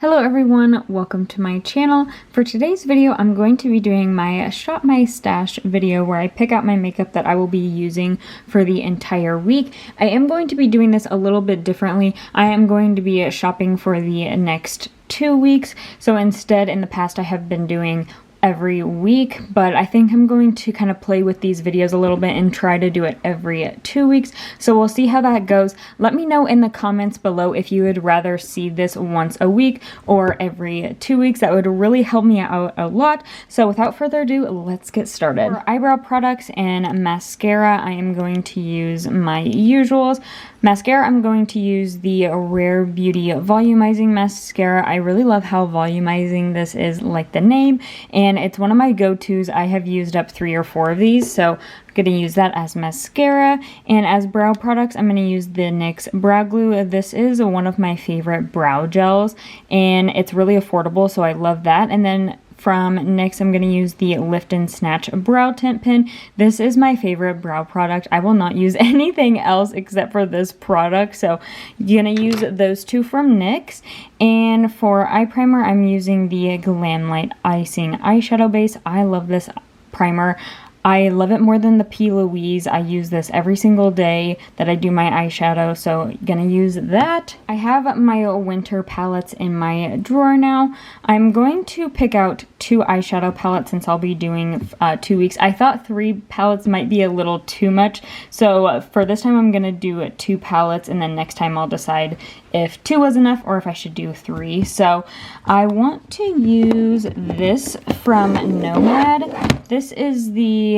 Hello everyone, welcome to my channel. For today's video, I'm going to be doing my Shop My Stash video where I pick out my makeup that I will be using for the entire week. I am going to be doing this a little bit differently. I am going to be shopping for the next 2 weeks. So instead, in the past, I have been doing every week, but I think I'm going to kind of play with these videos a little bit and try to do it every 2 weeks. So we'll see how that goes. Let me know in the comments below if you would rather see this once a week or every 2 weeks. That would really help me out a lot. So without further ado, let's get started. For eyebrow products and mascara, I am going to use my usuals. Mascara, I'm going to use the Rare Beauty Volumizing Mascara. I really love how volumizing this is, like the name, and it's one of my go-tos. I have used up 3 or 4 of these, so I'm going to use that as mascara. And as brow products, I'm going to use the NYX Brow Glue. This is one of my favorite brow gels, and it's really affordable, so I love that. And then from NYX, I'm going to use the Lift and Snatch Brow Tint Pen. This is my favorite brow product. I will not use anything else except for this product, so you're going to use those two from NYX. And for eye primer, I'm using the Glamlite Eye-cing eyeshadow base. I love this primer. I love it more than the P. Louise. I use this every single day that I do my eyeshadow, so gonna use that. I have my winter palettes in my drawer now. I'm going to pick out 2 eyeshadow palettes since I'll be doing 2 weeks. I thought 3 palettes might be a little too much, so for this time I'm gonna do 2 palettes, and then next time I'll decide if 2 was enough or if I should do 3. So I want to use this from Nomad. This is the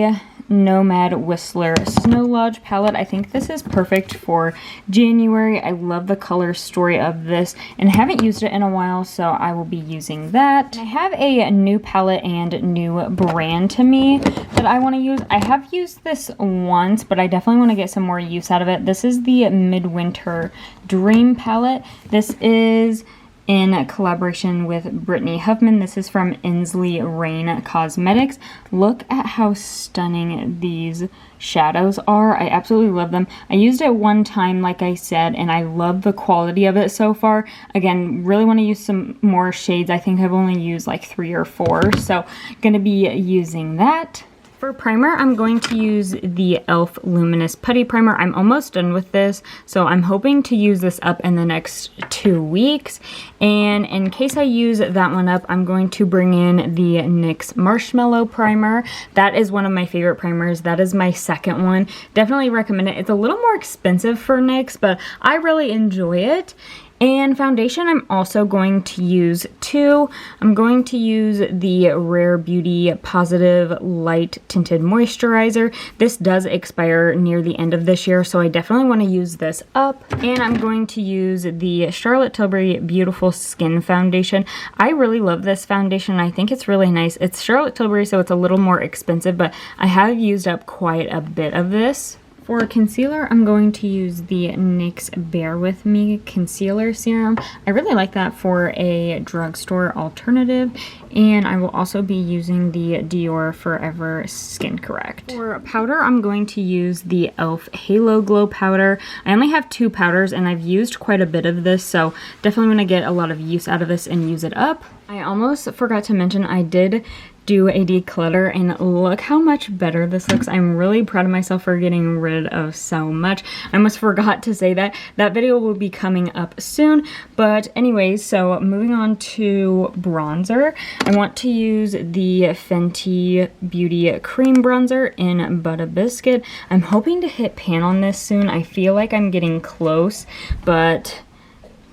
Nomad Whistler Snow Lodge palette. I think this is perfect for January. I love the color story of this and haven't used it in a while, so I will be using that. I have a new palette and new brand to me that I want to use. I have used this once, but I definitely want to get some more use out of it. This is the Midwinter Dream palette. This is in collaboration with Brittany Huffman. This is from Ensley Rain Cosmetics. Look at how stunning these shadows are. I absolutely love them. I used it one time, like I said, and I love the quality of it so far. Again, really want to use some more shades. I think I've only used like 3 or 4, so gonna be using that. For primer, I'm going to use the e.l.f. Luminous Putty Primer. I'm almost done with this, so I'm hoping to use this up in the next 2 weeks. And in case I use that one up, I'm going to bring in the NYX Marshmallow Primer. That is one of my favorite primers. That is my second one. Definitely recommend it. It's a little more expensive for NYX, but I really enjoy it. And foundation, I'm also going to use 2. I'm going to use the Rare Beauty Positive Light Tinted Moisturizer. This does expire near the end of this year, so I definitely want to use this up. And I'm going to use the Charlotte Tilbury Beautiful Skin Foundation. I really love this foundation. I think it's really nice. It's Charlotte Tilbury, so it's a little more expensive, but I have used up quite a bit of this. For concealer, I'm going to use the NYX Bear With Me Concealer Serum. I really like that for a drugstore alternative. And I will also be using the Dior Forever Skin Correct. For powder, I'm going to use the e.l.f. Halo Glow Powder. I only have 2 powders, and I've used quite a bit of this, so definitely want to get a lot of use out of this and use it up. I almost forgot to mention I did do a declutter, and look how much better this looks. I'm really proud of myself for getting rid of so much. I almost forgot to say that. That video will be coming up soon. But anyways, so moving on to bronzer. I want to use the Fenty Beauty Cream Bronzer in Butter Biscuit. I'm hoping to hit pan on this soon. I feel like I'm getting close, but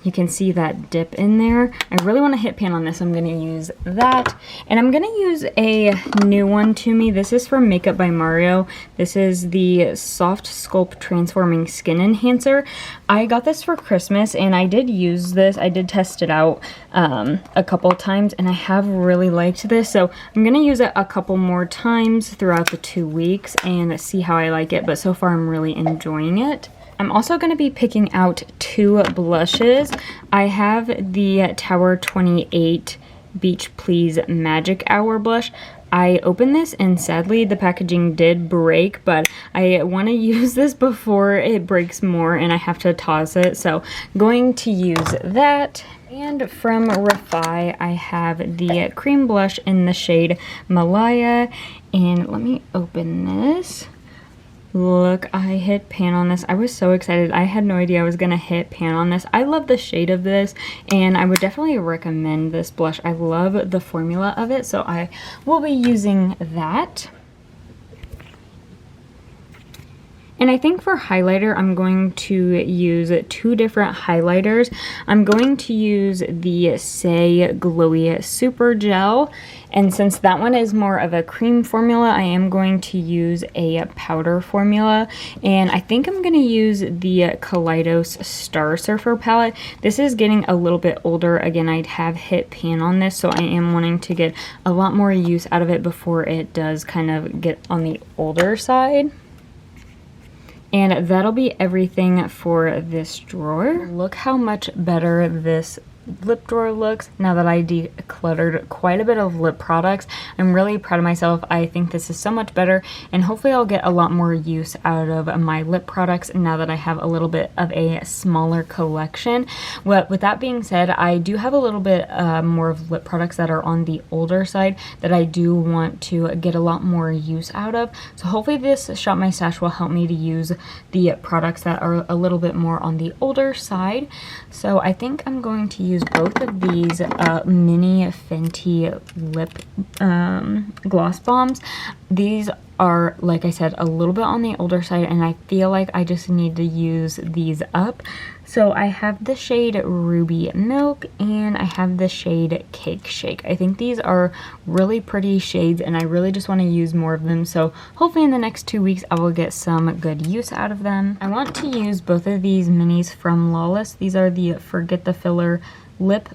you can see that dip in there. I really want to hit pan on this. I'm going to use that. And I'm going to use a new one to me. This is from Makeup by Mario. This is the Softsculpt Transforming Skin Enhancer. I got this for Christmas, and I did use this. I did test it out a couple times, and I have really liked this. So I'm going to use it a couple more times throughout the 2 weeks and see how I like it. But so far, I'm really enjoying it. I'm also going to be picking out 2 blushes. I have the Tower 28 Beach Please Magic Hour blush. I opened this and sadly the packaging did break, but I want to use this before it breaks more and I have to toss it. So going to use that. And from Refi, I have the cream blush in the shade Malaya. And let me open this. Look, I hit pan on this. I was so excited. I had no idea I was gonna hit pan on this. I love the shade of this, and I would definitely recommend this blush. I love the formula of it, so I will be using that. And I think for highlighter, I'm going to use 2 different highlighters. I'm going to use the Say Glowy Super Gel. And since that one is more of a cream formula, I am going to use a powder formula. And I think I'm going to use the Kaleidos Star Surfer palette. This is getting a little bit older. Again, I have hit pan on this, so I am wanting to get a lot more use out of it before it does kind of get on the older side. And that'll be everything for this drawer. Look how much better this lip drawer looks now that I decluttered quite a bit of lip products. I'm really proud of myself. I think this is so much better, and hopefully I'll get a lot more use out of my lip products now that I have a little bit of a smaller collection. Well, with that being said, I do have a little bit more of lip products that are on the older side that I do want to get a lot more use out of. So hopefully this Shop My Stash will help me to use the products that are a little bit more on the older side. So I think I'm going to use both of these mini Fenty lip gloss bombs. These are, like I said, a little bit on the older side, and I feel like I just need to use these up. So I have the shade Ruby Milk and I have the shade Cake Shake. I think these are really pretty shades and I really just want to use more of them. So hopefully in the next 2 weeks I will get some good use out of them. I want to use both of these minis from Lawless. These are the Forget the Filler Lip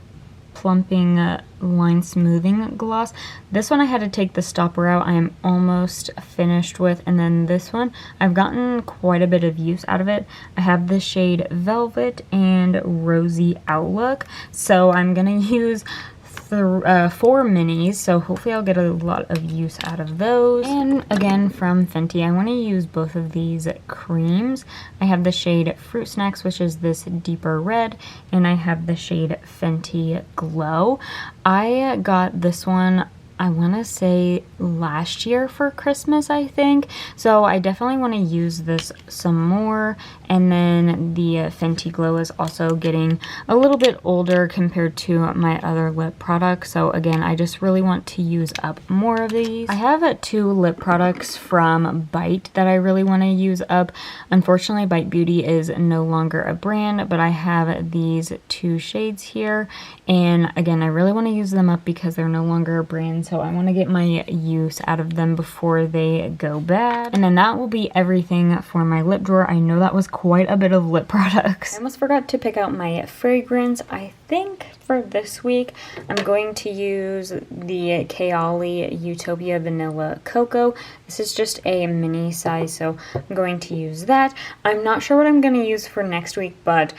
Plumping Line Smoothing Gloss. This one I had to take the stopper out. I am almost finished with. And then this one, I've gotten quite a bit of use out of it. I have the shade Velvet and Rosy Outlook. So I'm going to use 4 minis, so hopefully I'll get a lot of use out of those. And again from Fenty, I want to use both of these creams. I have the shade Fruit Snacks, which is this deeper red, and I have the shade Fenty Glow. I got this one, I want to say last year for Christmas, I think. So I definitely want to use this some more. And then the Fenty Glow is also getting a little bit older compared to my other lip products. So again, I just really want to use up more of these. I have 2 lip products from Bite that I really want to use up. Unfortunately, Bite Beauty is no longer a brand, but I have these 2 shades here. And again, I really want to use them up because they're no longer a brand. So I want to get my use out of them before they go bad. And then that will be everything for my lip drawer. I know that was quite a bit of lip products. I almost forgot to pick out my fragrance. I think for this week I'm going to use the Kayali Utopia Vanilla Cocoa. This is just a mini size, so I'm going to use that. I'm not sure what I'm going to use for next week, but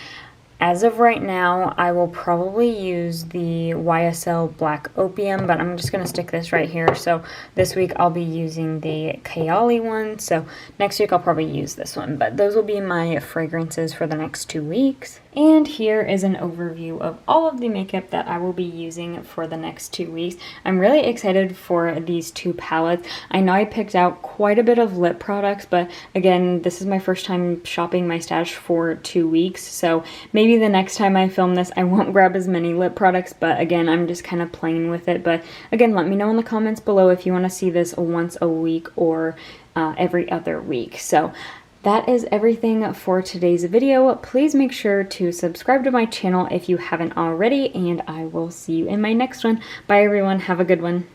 as of right now, I will probably use the YSL Black Opium, but I'm just going to stick this right here. So this week I'll be using the Kayali one. So next week I'll probably use this one, but those will be my fragrances for the next 2 weeks. And here is an overview of all of the makeup that I will be using for the next 2 weeks. I'm really excited for these 2 palettes. I know I picked out quite a bit of lip products, but again, this is my first time shopping my stash for 2 weeks. So maybe the next time I film this, I won't grab as many lip products, but again, I'm just kind of playing with it. But again, let me know in the comments below if you want to see this once a week or every other week. So that is everything for today's video. Please make sure to subscribe to my channel if you haven't already, and I will see you in my next one. Bye everyone, have a good one.